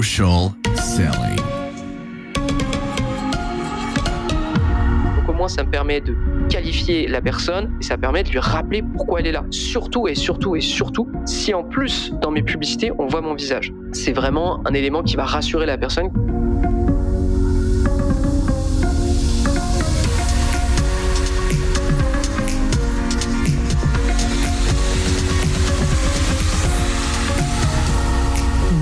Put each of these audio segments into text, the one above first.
Social selling. Donc au moins, ça me permet de qualifier la personne et ça permet de lui rappeler pourquoi elle est là. Surtout, si en plus, dans mes publicités, on voit mon visage. C'est vraiment un élément qui va rassurer la personne.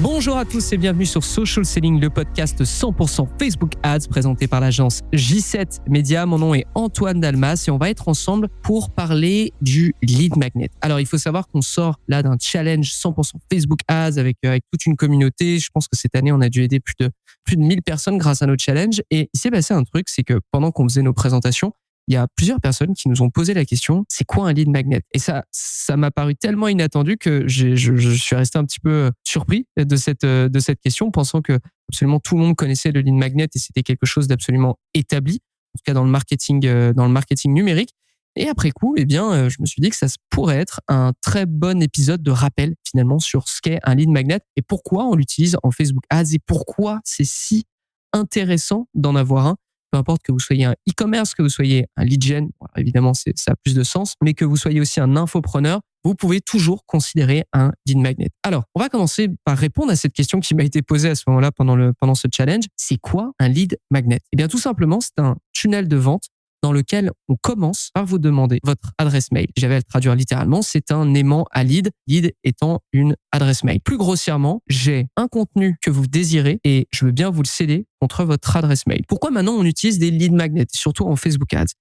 Bonjour à tous et bienvenue sur Social Selling, le podcast 100% Facebook Ads présenté par l'agence J7 Media. Mon nom est Antoine Dalmas et on va être ensemble pour parler du lead magnet. Alors, il faut savoir qu'on sort là d'un challenge 100% Facebook Ads avec toute une communauté. Je pense que cette année, on a dû aider plus de 1000 personnes grâce à notre challenge. Et il s'est passé un truc, c'est que pendant qu'on faisait nos présentations, il y a plusieurs personnes qui nous ont posé la question, c'est quoi un lead magnet? Et ça m'a paru tellement inattendu que je suis resté un petit peu surpris de cette question, pensant que absolument tout le monde connaissait le lead magnet et c'était quelque chose d'absolument établi, en tout cas dans le marketing numérique. Et après coup, je me suis dit que ça pourrait être un très bon épisode de rappel finalement sur ce qu'est un lead magnet et pourquoi on l'utilise en Facebook Ads et pourquoi c'est si intéressant d'en avoir un. Peu importe que vous soyez un e-commerce, que vous soyez un lead gen, évidemment ça a plus de sens, mais que vous soyez aussi un infopreneur, vous pouvez toujours considérer un lead magnet. Alors, on va commencer par répondre à cette question qui m'a été posée à ce moment-là pendant ce challenge. C'est quoi un lead magnet? Eh bien, tout simplement, c'est un tunnel de vente dans lequel on commence par vous demander votre adresse mail. J'avais à le traduire littéralement, c'est un aimant à lead étant une adresse mail. Plus grossièrement, j'ai un contenu que vous désirez et je veux bien vous le céder contre votre adresse mail. Pourquoi maintenant on utilise des lead magnets, surtout en Facebook Ads?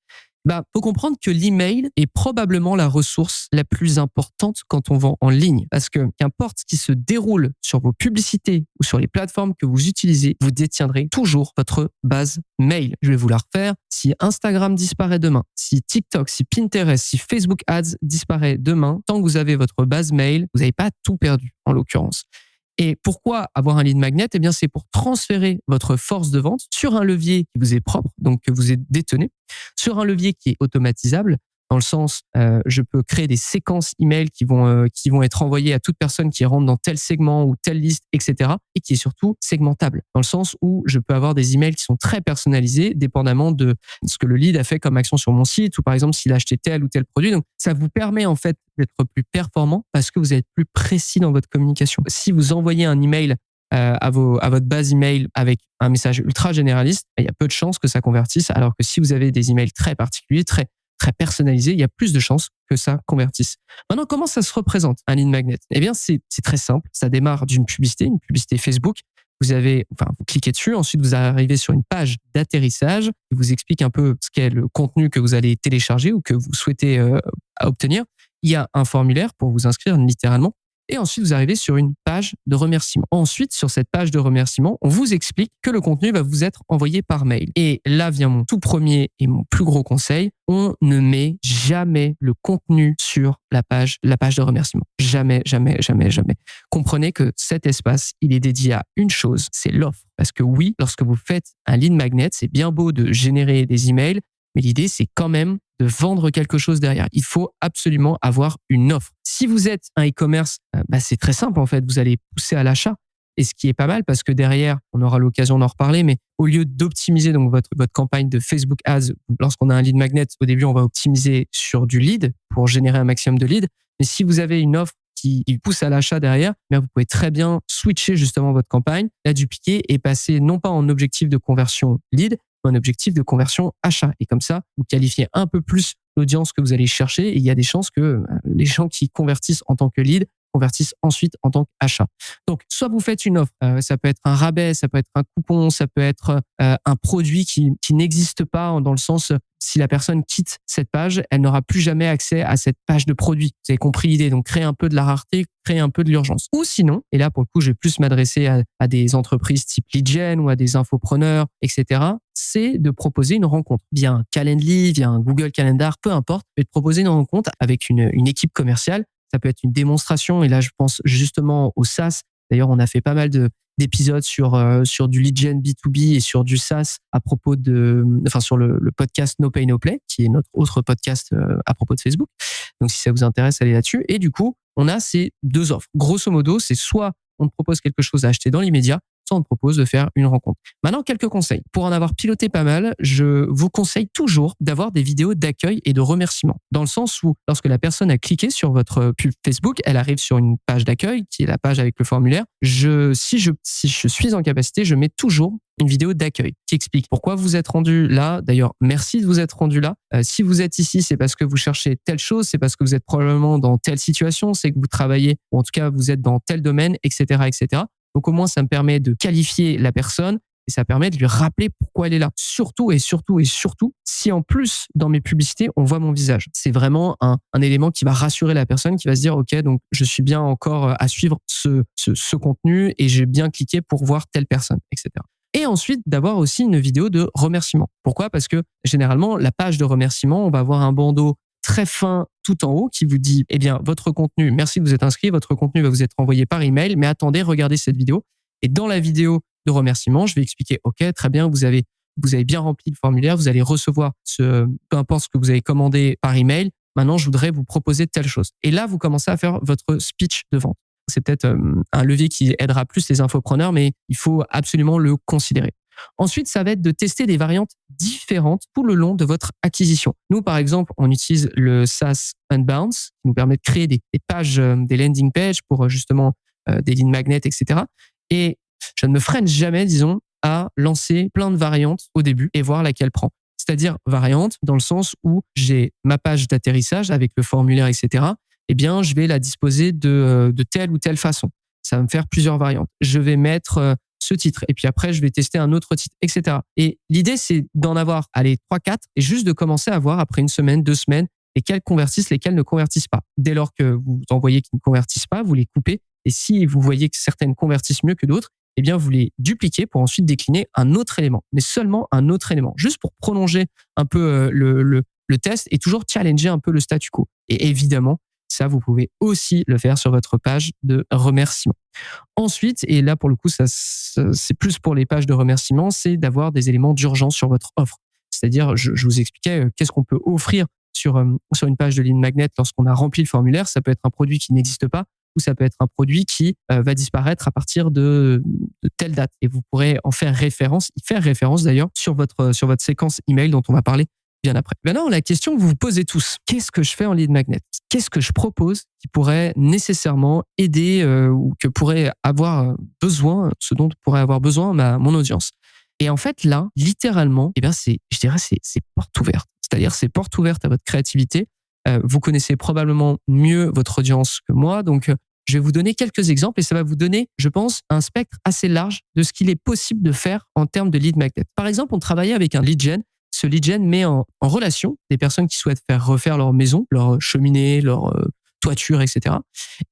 Faut comprendre que l'email est probablement la ressource la plus importante quand on vend en ligne. Parce que qu'importe ce qui se déroule sur vos publicités ou sur les plateformes que vous utilisez, vous détiendrez toujours votre base mail. Je vais vous la refaire. Si Instagram disparaît demain, si TikTok, si Pinterest, si Facebook Ads disparaît demain, tant que vous avez votre base mail, vous n'avez pas tout perdu en l'occurrence. Et pourquoi avoir un lead magnet? Eh bien, c'est pour transférer votre force de vente sur un levier qui vous est propre, donc que vous détenez, sur un levier qui est automatisable, dans le sens, je peux créer des séquences email qui vont être envoyées à toute personne qui rentre dans tel segment ou telle liste, etc. et qui est surtout segmentable, dans le sens où je peux avoir des emails qui sont très personnalisés, dépendamment de ce que le lead a fait comme action sur mon site ou par exemple s'il a acheté tel ou tel produit. Donc, ça vous permet en fait d'être plus performant parce que vous êtes plus précis dans votre communication. Si vous envoyez un email à votre base email avec un message ultra généraliste, il y a peu de chances que ça convertisse, alors que si vous avez des emails très particuliers, très personnalisé, il y a plus de chances que ça convertisse. Maintenant, comment ça se représente, un lead magnet? Eh bien, c'est très simple. Ça démarre d'une publicité, une publicité Facebook. Vous cliquez dessus. Ensuite, vous arrivez sur une page d'atterrissage qui vous explique un peu ce qu'est le contenu que vous allez télécharger ou que vous souhaitez obtenir. Il y a un formulaire pour vous inscrire littéralement. Et ensuite, vous arrivez sur une page de remerciement. Ensuite, sur cette page de remerciement, on vous explique que le contenu va vous être envoyé par mail. Et là vient mon tout premier et mon plus gros conseil. On ne met jamais le contenu sur la page de remerciement. Jamais, jamais, jamais, jamais. Comprenez que cet espace, il est dédié à une chose, c'est l'offre. Parce que oui, lorsque vous faites un lead magnet, c'est bien beau de générer des emails, mais l'idée, c'est quand même de vendre quelque chose derrière. Il faut absolument avoir une offre. Si vous êtes un e-commerce, c'est très simple en fait. Vous allez pousser à l'achat. Et ce qui est pas mal parce que derrière, on aura l'occasion d'en reparler, mais au lieu d'optimiser donc votre campagne de Facebook Ads, lorsqu'on a un lead magnet, au début, on va optimiser sur du lead pour générer un maximum de leads. Mais si vous avez une offre qui pousse à l'achat derrière, vous pouvez très bien switcher justement votre campagne, la dupliquer et passer non pas en objectif de conversion lead, mais en objectif de conversion achat. Et comme ça, vous qualifiez un peu plus l'audience que vous allez chercher et il y a des chances que les gens qui convertissent en tant que lead convertissent ensuite en tant qu'achat. Donc, soit vous faites une offre, ça peut être un rabais, ça peut être un coupon, ça peut être un produit qui n'existe pas dans le sens, si la personne quitte cette page, elle n'aura plus jamais accès à cette page de produit. Vous avez compris l'idée, donc créer un peu de la rareté, créer un peu de l'urgence. Ou sinon, et là pour le coup, je vais plus m'adresser à des entreprises type lead gen ou à des infopreneurs, etc., c'est de proposer une rencontre via un Calendly, via un Google Calendar, peu importe, mais de proposer une rencontre avec une équipe commerciale. Ça peut être une démonstration et là, je pense justement au SaaS. D'ailleurs, on a fait pas mal d'épisodes sur du lead gen B2B et sur du SaaS à propos sur le podcast No Pay No Play, qui est notre autre podcast à propos de Facebook. Donc, si ça vous intéresse, allez là-dessus. Et du coup, on a ces deux offres. Grosso modo, c'est soit on te propose quelque chose à acheter dans l'immédiat, soit on te propose de faire une rencontre. Maintenant, quelques conseils. Pour en avoir piloté pas mal, je vous conseille toujours d'avoir des vidéos d'accueil et de remerciement. Dans le sens où, lorsque la personne a cliqué sur votre pub Facebook, elle arrive sur une page d'accueil, qui est la page avec le formulaire. Si je suis en capacité, je mets toujours une vidéo d'accueil qui explique pourquoi vous êtes rendu là. D'ailleurs, merci de vous être rendu là. Si vous êtes ici, c'est parce que vous cherchez telle chose, c'est parce que vous êtes probablement dans telle situation, c'est que vous travaillez, ou en tout cas, vous êtes dans tel domaine, etc., etc. Donc, au moins, ça me permet de qualifier la personne et ça permet de lui rappeler pourquoi elle est là. Surtout, si en plus, dans mes publicités, on voit mon visage. C'est vraiment un élément qui va rassurer la personne, qui va se dire, OK, donc je suis bien encore à suivre ce contenu et j'ai bien cliqué pour voir telle personne, etc. Et ensuite, d'avoir aussi une vidéo de remerciement. Pourquoi ? Parce que généralement, la page de remerciement, on va avoir un bandeau très fin tout en haut qui vous dit, eh bien, votre contenu, merci de vous être inscrit, votre contenu va vous être envoyé par email, mais attendez, regardez cette vidéo. Et dans la vidéo de remerciement, je vais expliquer, OK, très bien, vous avez bien rempli le formulaire, vous allez recevoir peu importe ce que vous avez commandé par email. Maintenant, je voudrais vous proposer telle chose. Et là, vous commencez à faire votre speech de vente. C'est peut-être un levier qui aidera plus les infopreneurs, mais il faut absolument le considérer. Ensuite, ça va être de tester des variantes différentes tout le long de votre acquisition. Nous, par exemple, on utilise le SaaS Unbounce, qui nous permet de créer des pages, des landing pages pour justement des lead magnets, etc. Et je ne me freine jamais, disons, à lancer plein de variantes au début et voir laquelle prend. C'est-à-dire variante dans le sens où j'ai ma page d'atterrissage avec le formulaire, etc. Eh bien, je vais la disposer de telle ou telle façon. Ça va me faire plusieurs variantes. Je vais mettre ce titre et puis après, je vais tester un autre titre, etc. Et l'idée, c'est d'en avoir, 3, 4 et juste de commencer à voir après une semaine, 2 semaines, lesquels convertissent, lesquels ne convertissent pas. Dès lors que vous en voyez qui ne convertissent pas, vous les coupez. Et si vous voyez que certaines convertissent mieux que d'autres, eh bien, vous les dupliquez pour ensuite décliner un autre élément, mais seulement un autre élément, juste pour prolonger un peu le test et toujours challenger un peu le statu quo. Et évidemment, ça, vous pouvez aussi le faire sur votre page de remerciement. Ensuite, et là, pour le coup, ça c'est plus pour les pages de remerciement, c'est d'avoir des éléments d'urgence sur votre offre. C'est-à-dire, je vous expliquais qu'est-ce qu'on peut offrir sur une page de lead magnet lorsqu'on a rempli le formulaire. Ça peut être un produit qui n'existe pas ou ça peut être un produit qui va disparaître à partir de telle date. Et vous pourrez en faire référence, d'ailleurs sur votre séquence email dont on va parler bien après. Maintenant, la question que vous vous posez tous, qu'est-ce que je fais en lead magnet ? Qu'est-ce que je propose qui pourrait nécessairement aider ou que pourrait avoir besoin, ce dont pourrait avoir besoin mon audience ? Et en fait, là, littéralement, eh bien, c'est porte ouverte. C'est-à-dire, c'est porte ouverte à votre créativité. Vous connaissez probablement mieux votre audience que moi, donc je vais vous donner quelques exemples et ça va vous donner, je pense, un spectre assez large de ce qu'il est possible de faire en termes de lead magnet. Par exemple, on travaillait avec un lead gen. Ce lead gen met en relation des personnes qui souhaitent faire refaire leur maison, leur cheminée, leur toiture, etc.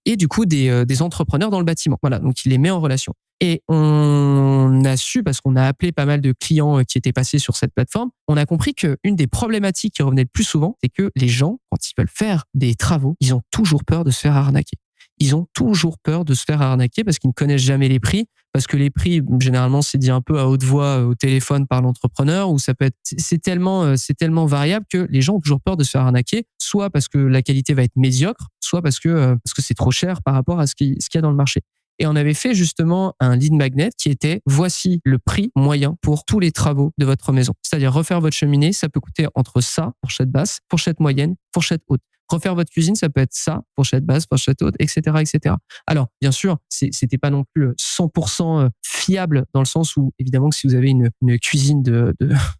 Et du coup, des entrepreneurs dans le bâtiment. Voilà, donc il les met en relation. Et on a su, parce qu'on a appelé pas mal de clients qui étaient passés sur cette plateforme, on a compris qu'une des problématiques qui revenait le plus souvent, c'est que les gens, quand ils veulent faire des travaux, ils ont toujours peur de se faire arnaquer. Ils ont toujours peur de se faire arnaquer parce qu'ils ne connaissent jamais les prix, parce que les prix, généralement, c'est dit un peu à haute voix au téléphone par l'entrepreneur, ou ça peut être, c'est tellement variable que les gens ont toujours peur de se faire arnaquer, soit parce que la qualité va être médiocre, soit parce que c'est trop cher par rapport à ce qu'il y a dans le marché. Et on avait fait justement un lead magnet qui était voici le prix moyen pour tous les travaux de votre maison. C'est-à-dire refaire votre cheminée, ça peut coûter entre ça, fourchette basse, fourchette moyenne, fourchette haute. Refaire votre cuisine, ça peut être ça, fourchette basse, fourchette haute, etc., etc. Alors, bien sûr, c'était pas non plus 100% fiable dans le sens où, évidemment, que si vous avez une cuisine de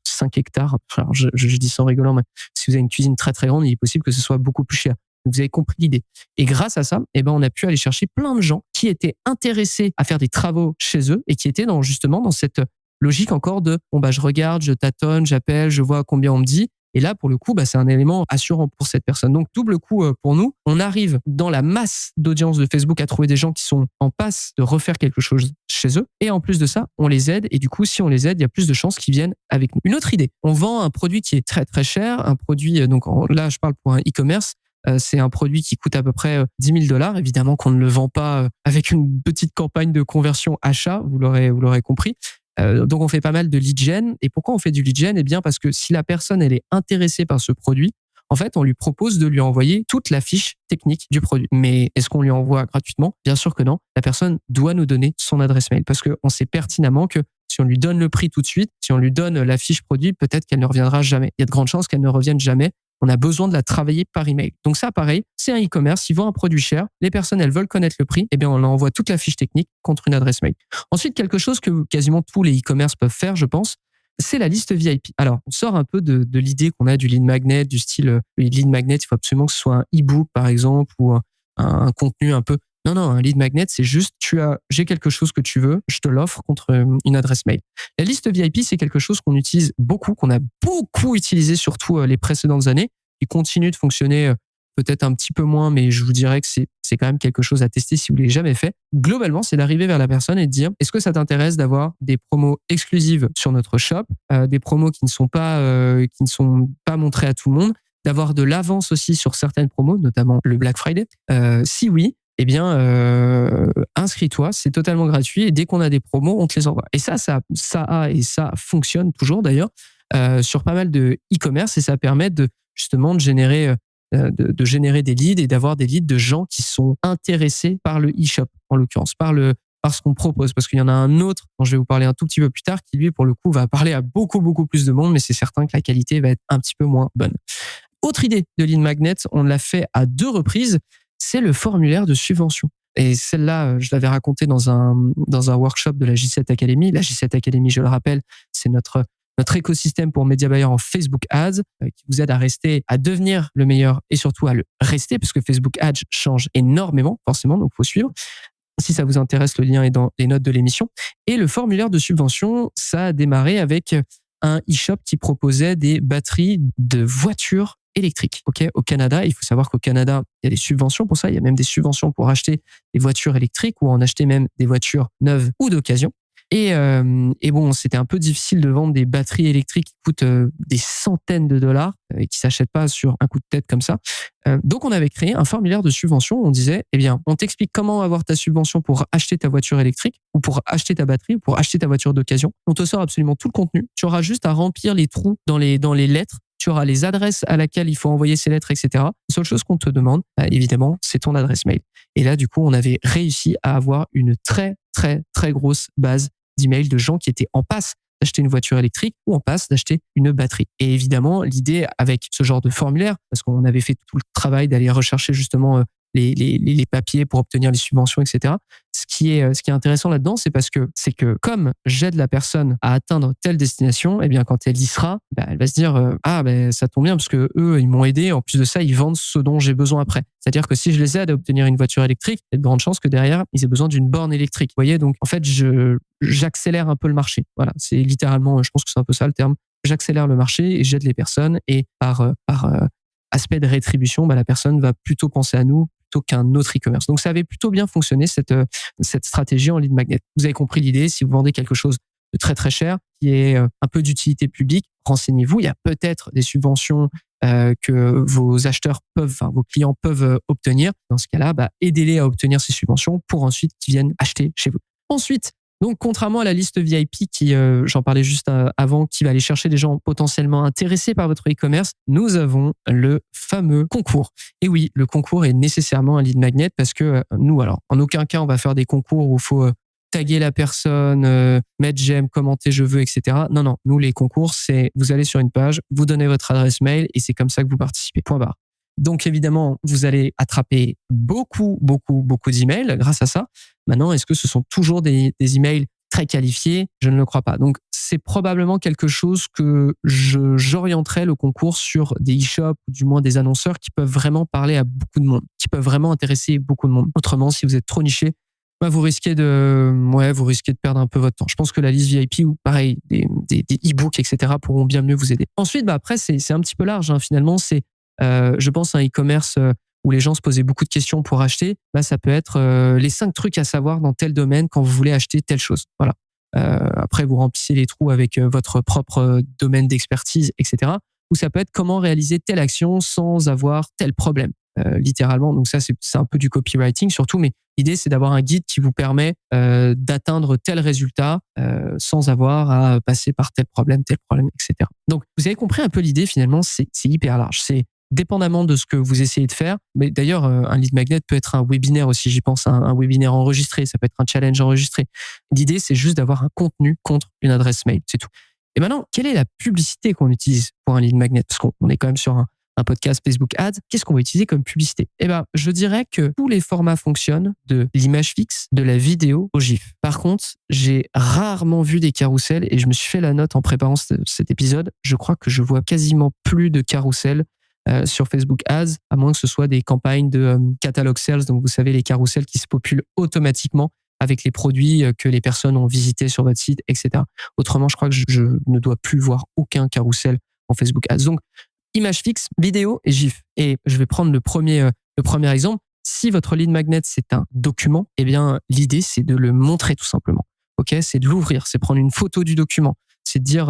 5 hectares, alors je dis ça en rigolant, mais si vous avez une cuisine très très grande, il est possible que ce soit beaucoup plus cher. Vous avez compris l'idée. Et grâce à ça, on a pu aller chercher plein de gens qui étaient intéressés à faire des travaux chez eux et qui étaient dans cette logique encore de je regarde, je tâtonne, j'appelle, je vois combien on me dit. Et là, pour le coup, c'est un élément assurant pour cette personne. Donc, double coup pour nous. On arrive dans la masse d'audience de Facebook à trouver des gens qui sont en passe de refaire quelque chose chez eux. Et en plus de ça, on les aide. Et du coup, si on les aide, il y a plus de chances qu'ils viennent avec nous. Une autre idée. On vend un produit qui est très, très cher. Un produit, là, je parle pour un e-commerce. C'est un produit qui coûte à peu près $10,000. Évidemment qu'on ne le vend pas avec une petite campagne de conversion achat. Vous l'aurez compris. Donc, on fait pas mal de lead gen. Et pourquoi on fait du lead gen ? Eh bien, parce que si la personne, elle est intéressée par ce produit, En fait, on lui propose de lui envoyer toute la fiche technique du produit. Mais est-ce qu'on lui envoie gratuitement? Bien sûr que non. La personne doit nous donner son adresse mail parce qu'on sait pertinemment que si on lui donne le prix tout de suite, si on lui donne la fiche produit, peut-être qu'elle ne reviendra jamais. Il y a de grandes chances qu'elle ne revienne jamais. On a besoin de la travailler par email. Donc ça, pareil, c'est un e-commerce. Ils vendent un produit cher. Les personnes, elles veulent connaître le prix. Eh bien, on leur envoie toute la fiche technique contre une adresse mail. Ensuite, quelque chose que quasiment tous les e-commerce peuvent faire, je pense, c'est la liste VIP. Alors, on sort un peu de l'idée qu'on a du lead magnet, du style le lead magnet, il faut absolument que ce soit un e-book, par exemple, ou un contenu un peu. Non, un lead magnet, c'est juste, j'ai quelque chose que tu veux, je te l'offre contre une adresse mail. La liste VIP, c'est quelque chose qu'on utilise beaucoup, qu'on a beaucoup utilisé surtout les précédentes années, qui continue de fonctionner peut-être un petit peu moins, mais je vous dirais que c'est quand même quelque chose à tester si vous ne l'avez jamais fait. Globalement, c'est d'arriver vers la personne et de dire, est-ce que ça t'intéresse d'avoir des promos exclusives sur notre shop, des promos qui ne sont pas montrées à tout le monde, d'avoir de l'avance aussi sur certaines promos, notamment le Black Friday. Si oui, eh bien, inscris-toi, c'est totalement gratuit et dès qu'on a des promos, on te les envoie. Et ça fonctionne toujours d'ailleurs sur pas mal de e-commerce et ça permet justement de générer des leads et d'avoir des leads de gens qui sont intéressés par le e-shop, en l'occurrence, par ce qu'on propose. Parce qu'il y en a un autre dont je vais vous parler un tout petit peu plus tard qui, lui, pour le coup, va parler à beaucoup, beaucoup plus de monde, mais c'est certain que la qualité va être un petit peu moins bonne. Autre idée de lead magnet, on l'a fait à 2 reprises, c'est le formulaire de subvention. Et celle-là, je l'avais raconté dans un workshop de la J7 Academy. La J7 Academy, je le rappelle, c'est notre écosystème pour Media Buyer en Facebook Ads qui vous aide à devenir le meilleur et surtout à le rester parce que Facebook Ads change énormément, forcément, donc il faut suivre. Si ça vous intéresse, le lien est dans les notes de l'émission. Et le formulaire de subvention, ça a démarré avec un e-shop qui proposait des batteries de voitures électriques. Okay, au Canada, il faut savoir qu'au Canada, il y a des subventions pour ça. Il y a même des subventions pour acheter des voitures électriques ou en acheter même des voitures neuves ou d'occasion. Et bon, c'était un peu difficile de vendre des batteries électriques qui coûtent des centaines de dollars et qui s'achètent pas sur un coup de tête comme ça. Donc, on avait créé un formulaire de subvention où on disait, eh bien, on t'explique comment avoir ta subvention pour acheter ta voiture électrique ou pour acheter ta batterie ou pour acheter ta voiture d'occasion. On te sort absolument tout le contenu. Tu auras juste à remplir les trous dans les lettres. Tu auras les adresses à laquelle il faut envoyer ces lettres, etc. La seule chose qu'on te demande, évidemment, c'est ton adresse mail. Et là, du coup, on avait réussi à avoir une très, très, très grosse base d'emails de gens qui étaient en passe d'acheter une voiture électrique ou en passe d'acheter une batterie. Et évidemment, l'idée avec ce genre de formulaire, parce qu'on avait fait tout le travail d'aller rechercher justement les papiers pour obtenir les subventions, etc. Ce qui est intéressant là-dedans, c'est que comme j'aide la personne à atteindre telle destination, eh bien quand elle y sera, elle va se dire ça tombe bien parce que eux ils m'ont aidé. En plus de ça, ils vendent ce dont j'ai besoin après. C'est-à-dire que si je les aide à obtenir une voiture électrique, il y a de grandes chances que derrière ils aient besoin d'une borne électrique. Vous voyez, donc en fait j'accélère un peu le marché. Voilà, c'est littéralement, je pense que c'est un peu ça le terme. J'accélère le marché et j'aide les personnes et par aspect de rétribution, la personne va plutôt penser à nous plutôt qu'un autre e-commerce. Donc, ça avait plutôt bien fonctionné, cette stratégie en lead magnet. Vous avez compris l'idée. Si vous vendez quelque chose de très, très cher, qui est un peu d'utilité publique, renseignez-vous. Il y a peut-être des subventions que vos clients peuvent obtenir. Dans ce cas-là, aidez-les à obtenir ces subventions pour ensuite qu'ils viennent acheter chez vous. Ensuite, donc, contrairement à la liste VIP qui, j'en parlais juste avant, qui va aller chercher des gens potentiellement intéressés par votre e-commerce, nous avons le fameux concours. Et oui, le concours est nécessairement un lead magnet parce que nous, alors, en aucun cas, on va faire des concours où il faut taguer la personne, mettre j'aime, commenter je veux, etc. Non, nous, les concours, c'est vous allez sur une page, vous donnez votre adresse mail et c'est comme ça que vous participez. Point barre. Donc, évidemment, vous allez attraper beaucoup d'emails grâce à ça. Maintenant, est-ce que ce sont toujours des emails très qualifiés? Je ne le crois pas. Donc, c'est probablement quelque chose que j'orienterais le concours sur des e-shops ou du moins des annonceurs qui peuvent vraiment parler à beaucoup de monde, qui peuvent vraiment intéresser beaucoup de monde. Autrement, si vous êtes trop niché, vous risquez de perdre un peu votre temps. Je pense que la liste VIP ou pareil, des e-books, etc. pourront bien mieux vous aider. Ensuite, après, c'est un petit peu large. Finalement, c'est je pense à un e-commerce où les gens se posaient beaucoup de questions pour acheter. Ça peut être les 5 trucs à savoir dans tel domaine quand vous voulez acheter telle chose. Voilà. Après, vous remplissez les trous avec votre propre domaine d'expertise, etc. Ou ça peut être comment réaliser telle action sans avoir tel problème. Littéralement. Donc ça, c'est un peu du copywriting surtout, mais l'idée, c'est d'avoir un guide qui vous permet d'atteindre tel résultat sans avoir à passer par tel problème, etc. Donc, vous avez compris un peu l'idée, finalement, c'est hyper large. C'est dépendamment de ce que vous essayez de faire. Mais d'ailleurs, un lead magnet peut être un webinaire aussi, j'y pense, un webinaire enregistré, ça peut être un challenge enregistré. L'idée, c'est juste d'avoir un contenu contre une adresse mail, c'est tout. Et maintenant, quelle est la publicité qu'on utilise pour un lead magnet? Parce qu'on est quand même sur un podcast Facebook Ads. Qu'est-ce qu'on va utiliser comme publicité? Je dirais que tous les formats fonctionnent, de l'image fixe, de la vidéo au GIF. Par contre, j'ai rarement vu des carousels et je me suis fait la note en préparant cet épisode. Je crois que je vois quasiment plus de carousels sur Facebook Ads, à moins que ce soit des campagnes de catalog sales. Donc, vous savez, les carousels qui se populent automatiquement avec les produits que les personnes ont visités sur votre site, etc. Autrement, je crois que je ne dois plus voir aucun carrousel en Facebook Ads. Donc, image fixe, vidéo et GIF. Et je vais prendre le premier exemple. Si votre lead magnet, c'est un document, l'idée, c'est de le montrer tout simplement. Ok, c'est de l'ouvrir, c'est prendre une photo du document. C'est de dire,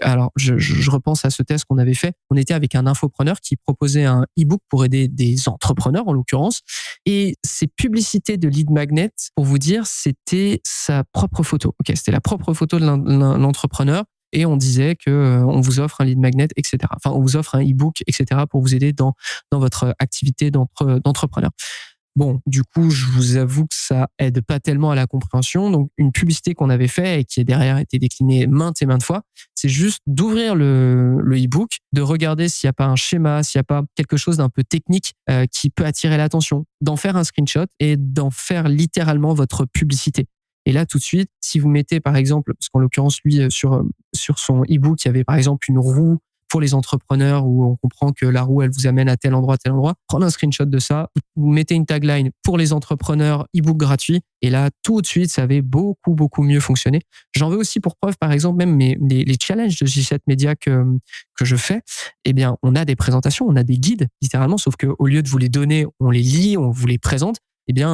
alors je repense à ce test qu'on avait fait. On était avec un infopreneur qui proposait un e-book pour aider des entrepreneurs en l'occurrence. Et ces publicités de lead magnet, pour vous dire, c'était sa propre photo. Ok, c'était la propre photo de l'entrepreneur. Et on disait que on vous offre un lead magnet, etc. Enfin, on vous offre un e-book, etc. pour vous aider dans votre activité d'entrepreneur. Bon, du coup, je vous avoue que ça aide pas tellement à la compréhension. Donc, une publicité qu'on avait fait et qui est derrière été déclinée maintes et maintes fois, c'est juste d'ouvrir le e-book, de regarder s'il n'y a pas un schéma, s'il n'y a pas quelque chose d'un peu technique qui peut attirer l'attention, d'en faire un screenshot et d'en faire littéralement votre publicité. Et là, tout de suite, si vous mettez, par exemple, parce qu'en l'occurrence, lui, sur son e-book, il y avait par exemple une roue pour les entrepreneurs où on comprend que la roue, elle vous amène à tel endroit. Prenez un screenshot de ça, vous mettez une tagline pour les entrepreneurs, e-book gratuit. Et là, tout de suite, ça avait beaucoup, beaucoup mieux fonctionné. J'en veux aussi pour preuve, par exemple, même les challenges de J7 Media que je fais. On a des présentations, on a des guides, littéralement, sauf qu'au lieu de vous les donner, on les lit, on vous les présente.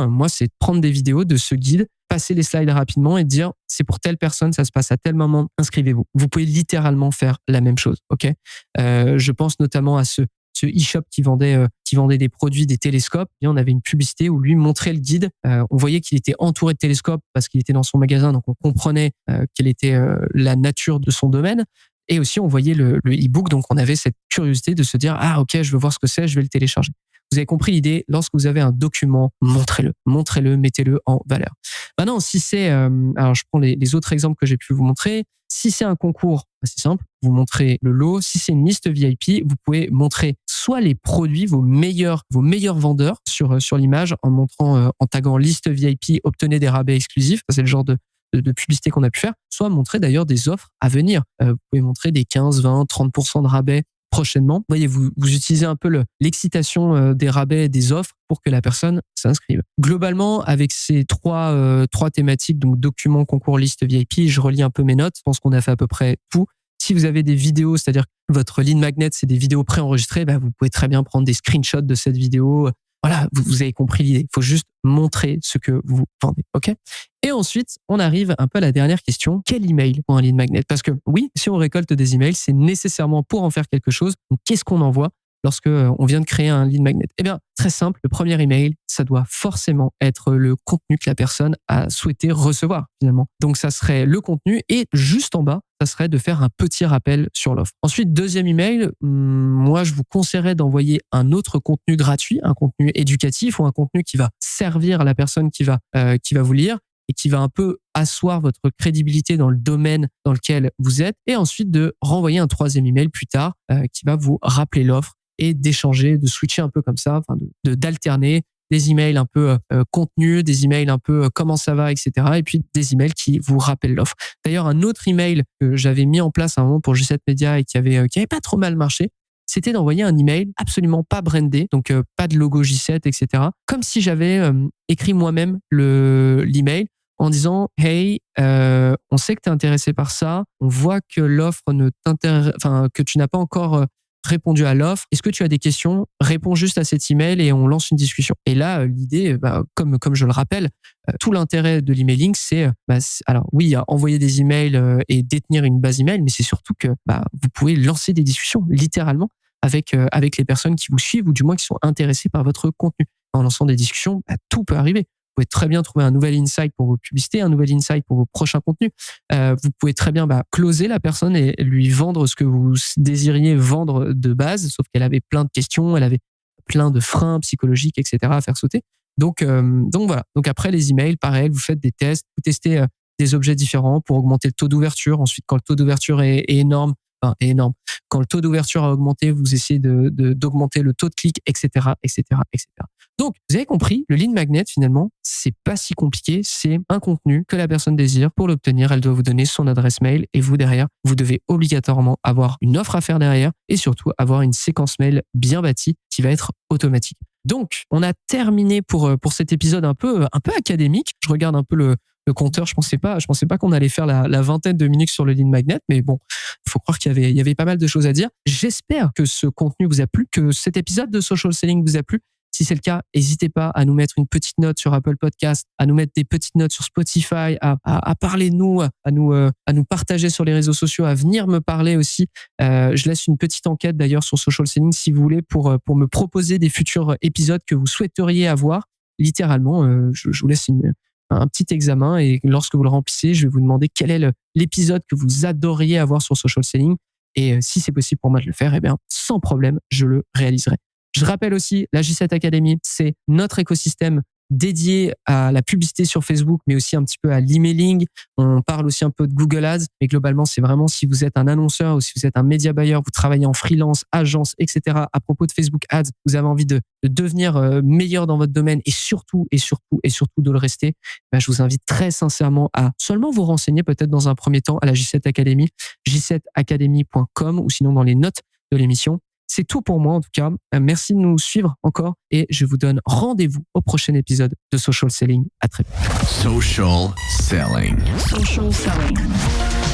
Moi, c'est de prendre des vidéos de ce guide, passer les slides rapidement et dire c'est pour telle personne, ça se passe à tel moment, inscrivez-vous. Vous pouvez littéralement faire la même chose, ok? Je pense notamment à ce e-shop qui vendait des produits, des télescopes. Et on avait une publicité où lui montrait le guide. On voyait qu'il était entouré de télescopes parce qu'il était dans son magasin, donc on comprenait quelle était la nature de son domaine. Et aussi, on voyait le e-book, donc on avait cette curiosité de se dire ah ok, je veux voir ce que c'est, je vais le télécharger. Vous avez compris l'idée, lorsque vous avez un document, montrez-le, mettez-le en valeur. Maintenant, si c'est, alors je prends les autres exemples que j'ai pu vous montrer. Si c'est un concours, c'est simple, vous montrez le lot. Si c'est une liste VIP, vous pouvez montrer soit les produits, vos meilleurs vendeurs sur l'image en montrant, en taguant liste VIP, obtenez des rabais exclusifs. Ça, c'est le genre de publicité qu'on a pu faire. Soit montrer d'ailleurs des offres à venir. Vous pouvez montrer des 15, 20, 30% de rabais prochainement. Vous voyez, vous utilisez un peu l'excitation des rabais et des offres pour que la personne s'inscrive. Globalement, avec ces trois thématiques, donc documents, concours, liste VIP, je relis un peu mes notes. Je pense qu'on a fait à peu près tout. Si vous avez des vidéos, c'est-à-dire que votre lead magnet, c'est des vidéos préenregistrées, vous pouvez très bien prendre des screenshots de cette vidéo. Voilà, vous avez compris l'idée. Il faut juste montrer ce que vous vendez, ok? Et ensuite, on arrive un peu à la dernière question. Quel email pour un lead magnet? Parce que oui, si on récolte des emails, c'est nécessairement pour en faire quelque chose. Donc, qu'est-ce qu'on envoie lorsque on vient de créer un lead magnet? Très simple. Le premier email, ça doit forcément être le contenu que la personne a souhaité recevoir, finalement. Donc, ça serait le contenu et juste en bas, ça serait de faire un petit rappel sur l'offre. Ensuite, deuxième email, moi, je vous conseillerais d'envoyer un autre contenu gratuit, un contenu éducatif ou un contenu qui va servir à la personne qui va vous lire et qui va un peu asseoir votre crédibilité dans le domaine dans lequel vous êtes. Et ensuite, de renvoyer un troisième email plus tard qui va vous rappeler l'offre et d'échanger, de switcher un peu comme ça, d'alterner des emails un peu contenus, des emails un peu comment ça va, etc. Et puis des emails qui vous rappellent l'offre. D'ailleurs, un autre email que j'avais mis en place à un moment pour J7 Media et qui avait pas trop mal marché, c'était d'envoyer un email absolument pas brandé, donc pas de logo J7, etc. Comme si j'avais écrit moi-même l'email en disant « Hey, on sait que tu es intéressé par ça, on voit que l'offre que tu n'as pas encore répondu à l'offre. Est-ce que tu as des questions? Réponds juste à cet email et on lance une discussion. » Et là, l'idée, comme je le rappelle, tout l'intérêt de l'emailing, c'est alors oui, il y a envoyer des emails et détenir une base email, mais c'est surtout que vous pouvez lancer des discussions littéralement avec les personnes qui vous suivent ou du moins qui sont intéressées par votre contenu. En lançant des discussions, tout peut arriver. pouvez très bien trouver un nouvel insight pour vos publicités, un nouvel insight pour vos prochains contenus. Vous pouvez très bien closer la personne et lui vendre ce que vous désiriez vendre de base, sauf qu'elle avait plein de questions, elle avait plein de freins psychologiques, etc. à faire sauter. Donc voilà. Donc après les emails, pareil, vous faites des tests, vous testez des objets différents pour augmenter le taux d'ouverture. Ensuite, quand le taux d'ouverture est énorme, quand le taux d'ouverture a augmenté, vous essayez d'augmenter le taux de clic, etc., etc., etc. Donc, vous avez compris, le lead magnet, finalement, c'est pas si compliqué. C'est un contenu que la personne désire. Pour l'obtenir, elle doit vous donner son adresse mail et vous, derrière, vous devez obligatoirement avoir une offre à faire derrière et surtout avoir une séquence mail bien bâtie qui va être automatique. Donc, on a terminé pour cet épisode un peu académique. Je regarde un peu le compteur. Je pensais pas qu'on allait faire la vingtaine de minutes sur le lead magnet, mais bon, il faut croire qu'il y avait pas mal de choses à dire. J'espère que ce contenu vous a plu, que cet épisode de Social Selling vous a plu. Si c'est le cas, n'hésitez pas à nous mettre une petite note sur Apple Podcast, à nous mettre des petites notes sur Spotify, à parler de nous, à nous partager sur les réseaux sociaux, à venir me parler aussi. Je laisse une petite enquête d'ailleurs sur Social Selling si vous voulez pour me proposer des futurs épisodes que vous souhaiteriez avoir. Littéralement, je vous laisse un petit examen et lorsque vous le remplissez, je vais vous demander quel est l'épisode que vous adoriez avoir sur Social Selling. Et si c'est possible pour moi de le faire, sans problème, je le réaliserai. Je rappelle aussi, la J7 Academy, c'est notre écosystème dédié à la publicité sur Facebook, mais aussi un petit peu à l'emailing. On parle aussi un peu de Google Ads, mais globalement, c'est vraiment si vous êtes un annonceur ou si vous êtes un média buyer, vous travaillez en freelance, agence, etc. À propos de Facebook Ads, vous avez envie de devenir meilleur dans votre domaine et surtout de le rester, je vous invite très sincèrement à seulement vous renseigner peut-être dans un premier temps à la J7 Academy, j7academy.com ou sinon dans les notes de l'émission. C'est tout pour moi en tout cas. Merci de nous suivre encore et je vous donne rendez-vous au prochain épisode de Social Selling. À très vite. Social Selling. Social Selling.